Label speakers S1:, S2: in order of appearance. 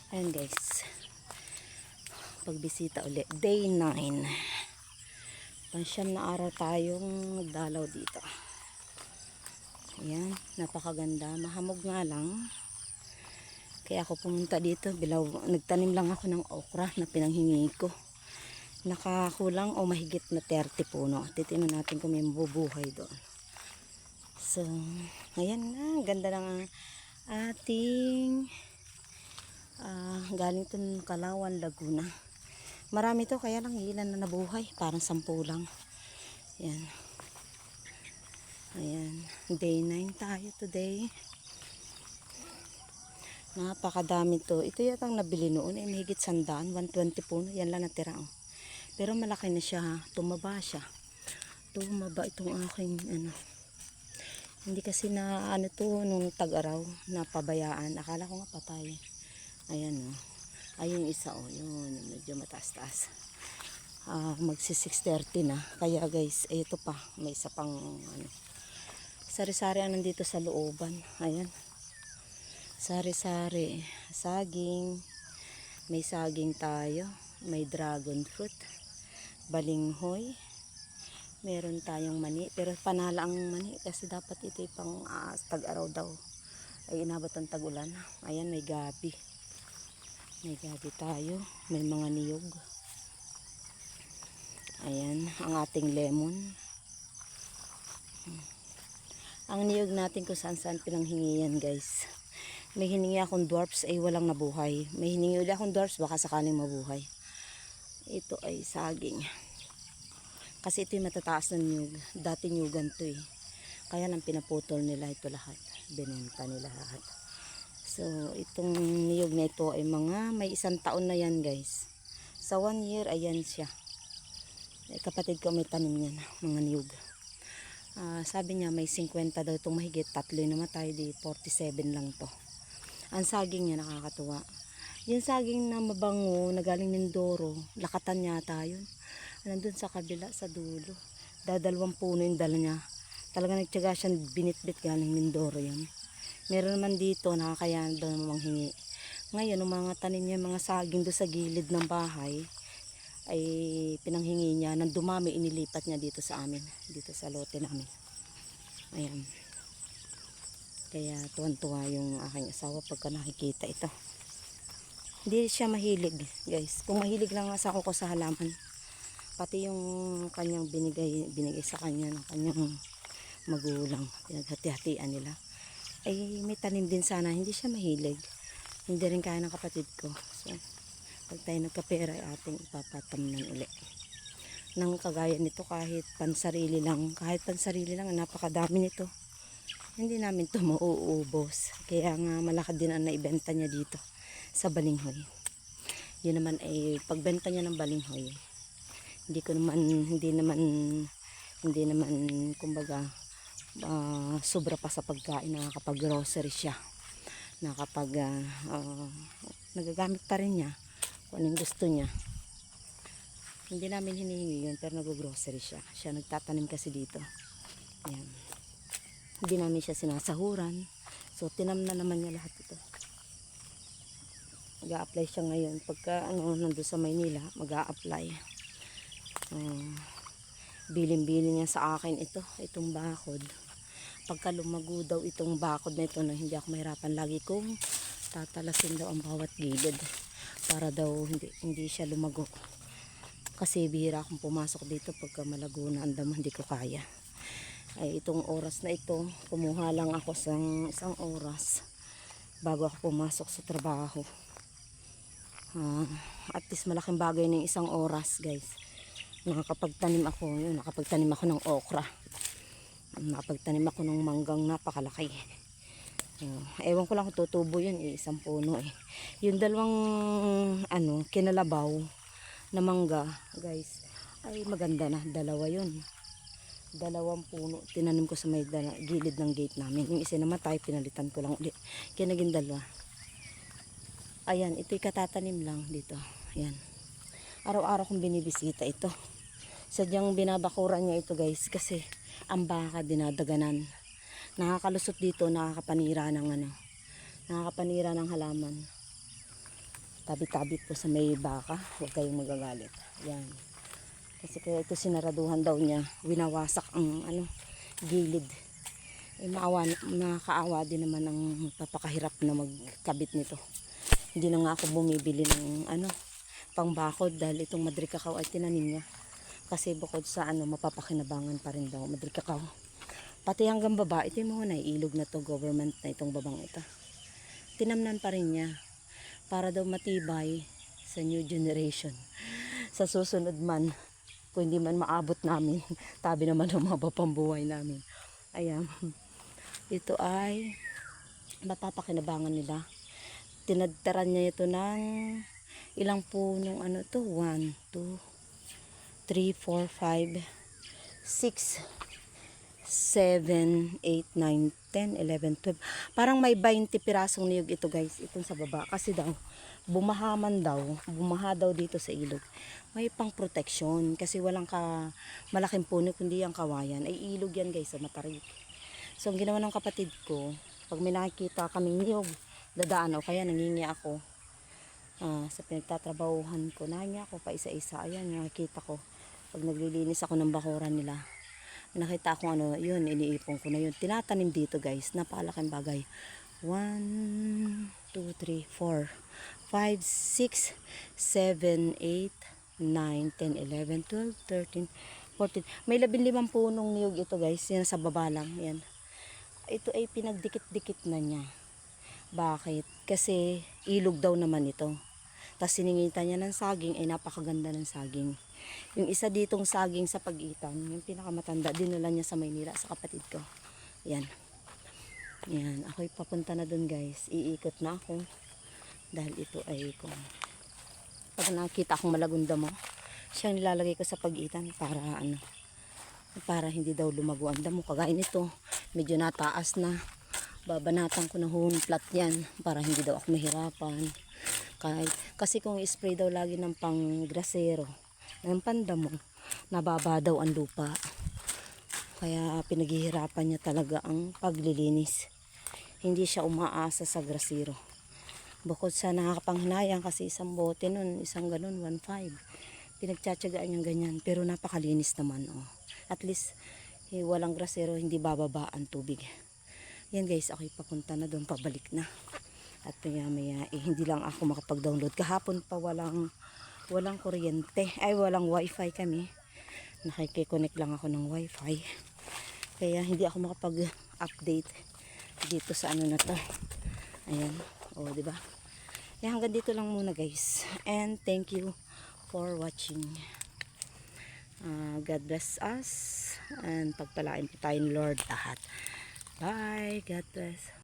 S1: Ayan guys, pagbisita ulit, day 9. Pansyam na araw tayong dalaw dito. Ayan, napakaganda, mahamog nga lang. Kaya ako pumunta dito, nagtanim lang ako ng okra na pinanghingi ko. Nakakulang o mahigit na 30 puno. Titingnan natin kung may mabubuhay doon. So, ayan na, ganda ng ating galing to ng Kalawan, Laguna. Marami to, kaya lang ilan na nabuhay, parang 10 lang. Ayan. Ayan, day 9 tayo today. Napakadami to. Ito yatang nabili noon, mahigit 100, 120 puno, yan lang natira. Pero malaki na siya, tumaba siya. Tumaba itong aking hindi kasi na to nung tag-araw, napabayaan. Akala ko nga patay. Ayan ayun isa yun, medyo mataas-taas. Magsi 6:30 na. Kaya guys, ito pa, may isa pang sari-sari nandito sa looban. Ayan. Sari-sari, saging. May saging tayo, may dragon fruit, balinghoy. Meron tayong mani, pero panala ang mani kasi dapat ito pang tag-araw daw. Ay inabot ang tag-ulan. Ayan, may gabi. May gabi tayo, may mga niyog. Ayan, ang ating lemon. Ang niyog natin kung saan-saan pinanghingi yan guys. May hiningi akong dwarfs ay walang nabuhay. May hiningi ulit akong dwarfs, baka sakaling mabuhay. Ito ay saging. Kasi ito yung matataas ng niyog. Dati niyugan to eh. Kaya lang pinaputol nila ito lahat. Binenta nila lahat. So, itong niyog na ito ay may 1 taon na yan guys. Sa 1 year, ayan siya. Kapatid ko may tanim yan, mga niyog. Sabi niya may 50 daw itong mahigit. 3 namatay, di 47 lang to. Ang saging niya nakakatuwa. Yung saging na mabango, na galing Mindoro, lakatan yata yun. Nandun sa kabila, sa dulo. 2 puno yung dala niya. Talaga nagtyaga siyang binitbit galing Mindoro yun. Meron naman dito, nakakayanan daw ng manghingi. Ngayon, yung mga tanim niya, mga saging doon sa gilid ng bahay, ay pinanghingi niya. Nang dumami, inilipat niya dito sa amin. Dito sa lote namin. Ayan. Kaya tuwan-tuwa yung aking asawa pagka nakikita ito. Hindi siya mahilig, guys. Kung mahilig lang sa ako sa halaman, pati yung kanyang binigay sa kanya ng kanyang magulang, pinaghati-hatian nila, ay may tanim din sana. Hindi siya mahilig. Hindi rin kaya ng kapatid ko. So, pag tayo nagkapera ay ating ipapatamnan uli. Nang kagaya nito kahit pansarili lang, napakadami nito. Hindi namin to mauubos. Kaya nga malaki din ang naibenta niya dito sa balinghoy. Yun naman ay pagbenta niya ng balinghoy, hindi naman kumbaga sobra pa sa pagkain. Nakakapag-grocery siya. Nagagamit pa rin niya kung anong gusto niya. Hindi namin hinihingi yun, pero nag-grocery siya. Siya nagtatanim kasi dito. Ayan. Hindi namin siya sinasahuran. So, tinam na naman niya lahat ito. Mag-a-apply siya ngayon. Pagka nandun sa Maynila, mag-a-apply. Bilin-bilin niya sa akin itong bakod. Pagka lumago daw itong bakod na ito, hindi ako mahirapan, lagi kong tatalasin daw ang bawat gilid para daw hindi siya lumago. Kasi bihira akong pumasok dito pagka malago na ang damo, hindi ko kaya. Ay itong oras na ito, kumuha lang ako sa isang oras bago ako pumasok sa trabaho. At least malaking bagay ng isang oras guys. Nakapagtanim ako ng okra. Nakapagtanim ako ng manggang napakalaki. Ewan ko lang kung tutubo yun, isang puno eh. Yung dalawang kinalabaw na mangga guys, ay maganda na, 2 yun. 2 puno, tinanim ko sa may gilid ng gate namin. Yung isa namatay, pinalitan ko lang ulit. Kaya naging 2. Ayan, ito'y katatanim lang dito. Ayan. Araw-araw kong binibisita ito. Sadyang binabakuran niya ito guys kasi ang baka dinadaganan. Nakakalusot dito, nakakapanira ng halaman. tabi-tabi po sa may baka. Huwag kayong magagalit. Yan. Kasi kaya ito sinaraduhan daw niya. Winawasak ang gilid. Nakakaawa din naman ang papakahirap na magkabit nito. Hindi na nga ako bumibili ng pangbakod dahil itong Madre Cacao ay tinanim niya. Kasi bukod sa mapapakinabangan pa rin daw Madre Cacao. Pati hanggang baba, ito yung mga ilog na to, government na itong babang ito. Tinamnan pa rin niya para daw matibay sa new generation. Sa susunod man, kung hindi man maabot namin, tabi naman ng mga pambuhay namin. Ayan. Ito ay mapapakinabangan nila. Tinadtaran niya ito ng ilang punong 1, 2, 3, 4, 5, 6, 7, 8, 9, 10, 11, 12. Parang may 20 pirasong niyog ito guys. Itong sa baba. Kasi daw, bumaha daw dito sa ilog. May pang protection. Kasi walang malaking puno kundi ang kawayan. Ay ilog yan guys sa Matarik. So ang ginawa ng kapatid ko, pag may nakikita kaming niyog, dadaan o kaya nangingi ako. Sa pinagtatrabahuhan ko, nangingi ako pa isa-isa. Ayan, nakikita ko. Pag naglilinis ako ng bakuran nila. Nakita ko yun, iniipon ko na yun. Tinatanim dito guys, napakalaking bagay. 1, 2, 3, 4, 5, 6, 7, 8, 9, 10, 11, 12, 13, 14. May 15 punong niyog ito guys, yan sa baba lang. Yan. Ito ay pinagdikit-dikit na niya. Bakit? Kasi ilog daw naman ito. Tapos siningita niya ng saging, ay napakaganda ng saging. Yung isa ditong saging sa Pagitan, yung pinakamatanda, dinala niya sa Maynila sa kapatid ko. Yan. Yan. Ako'y papunta na dun guys. Iikot na ako. Dahil ito ay pag nakita akong malagunda mo, siyang nilalagay ko sa Pagitan para hindi daw lumago ang damo. Kagaya nito, medyo nataas na. Babanatan ko na plat yan para hindi daw ako mahirapan. Kasi kung i-spray daw lagi ng panggrasero, ng pandamo, nababa daw ang lupa. Kaya pinaghihirapan niya talaga ang paglilinis. Hindi siya umaasa sa grasero. Bukod sa nakakapanghinayang kasi isang bote nun, isang ganun, 1.5. Pinagtsatsagaan niyang ganyan. Pero napakalinis naman. At least, walang grasero, hindi bababa ang tubig. Yan guys, ako'y papunta na doon, pabalik na. At maya hindi lang ako makapag-download. Kahapon pa walang kuryente. Ay, walang wifi kami. Nakikiconnect lang ako ng wifi. Kaya hindi ako makapag-update dito sa na to. Ayan. Diba? Yan, hanggang dito lang muna guys. And thank you for watching. God bless us. And pagpalain po tayo ng Lord lahat. Bye. God bless.